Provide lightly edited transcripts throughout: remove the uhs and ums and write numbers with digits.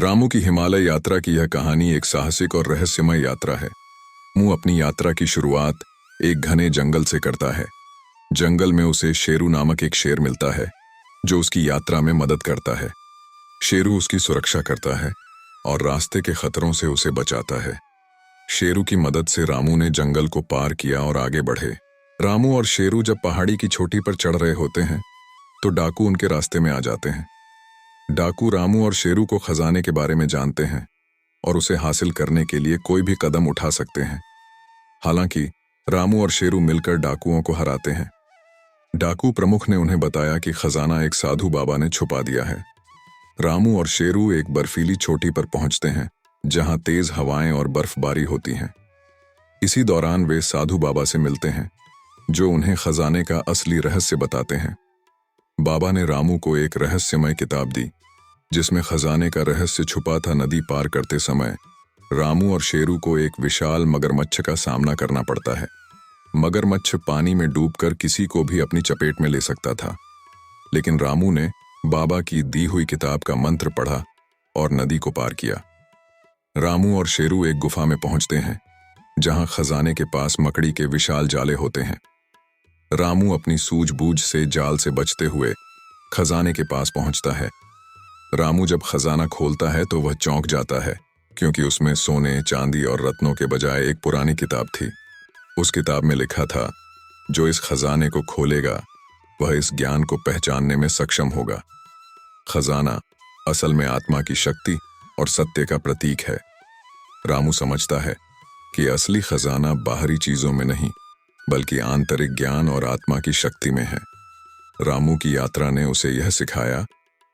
रामू की हिमालय यात्रा की यह कहानी एक साहसिक और रहस्यमय यात्रा है। रामू अपनी यात्रा की शुरुआत एक घने जंगल से करता है। जंगल में उसे शेरू नामक एक शेर मिलता है जो उसकी यात्रा में मदद करता है। शेरू उसकी सुरक्षा करता है और रास्ते के खतरों से उसे बचाता है। शेरू की मदद से रामू ने जंगल को पार किया और आगे बढ़े। रामू और शेरू जब पहाड़ी की चोटी पर चढ़ रहे होते हैं तो डाकू उनके रास्ते में आ जाते हैं। डाकू रामू और शेरू को खजाने के बारे में जानते हैं और उसे हासिल करने के लिए कोई भी कदम उठा सकते हैं। हालांकि रामू और शेरू मिलकर डाकुओं को हराते हैं। डाकू प्रमुख ने उन्हें बताया कि खजाना एक साधु बाबा ने छुपा दिया है। रामू और शेरू एक बर्फीली चोटी पर पहुंचते हैं जहां तेज हवाएं और बर्फबारी होती हैं। इसी दौरान वे साधु बाबा से मिलते हैं जो उन्हें खजाने का असली रहस्य बताते हैं। बाबा ने रामू को एक रहस्यमय किताब दी जिसमें खजाने का रहस्य छुपा था। नदी पार करते समय रामू और शेरू को एक विशाल मगरमच्छ का सामना करना पड़ता है। मगरमच्छ पानी में डूबकर किसी को भी अपनी चपेट में ले सकता था, लेकिन रामू ने बाबा की दी हुई किताब का मंत्र पढ़ा और नदी को पार किया। रामू और शेरू एक गुफा में पहुंचते हैं जहां खजाने के पास मकड़ी के विशाल जाले होते हैं। रामू अपनी सूझबूझ से जाल से बचते हुए खजाने के पास पहुंचता है। रामू जब खजाना खोलता है तो वह चौंक जाता है क्योंकि उसमें सोने, चांदी और रत्नों के बजाय एक पुरानी किताब थी। उस किताब में लिखा था, जो इस खजाने को खोलेगा वह इस ज्ञान को पहचानने में सक्षम होगा। खजाना असल में आत्मा की शक्ति और सत्य का प्रतीक है। रामू समझता है कि असली खजाना बाहरी चीजों में नहीं बल्कि आंतरिक ज्ञान और आत्मा की शक्ति में है। रामू की यात्रा ने उसे यह सिखाया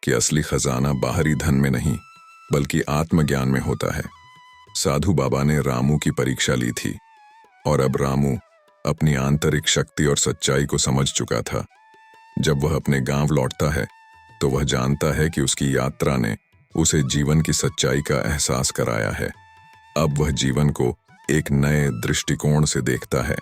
कि असली खजाना बाहरी धन में नहीं बल्कि आत्मज्ञान में होता है। साधु बाबा ने रामू की परीक्षा ली थी और अब रामू अपनी आंतरिक शक्ति और सच्चाई को समझ चुका था। जब वह अपने गांव लौटता है तो वह जानता है कि उसकी यात्रा ने उसे जीवन की सच्चाई का एहसास कराया है। अब वह जीवन को एक नए दृष्टिकोण से देखता है।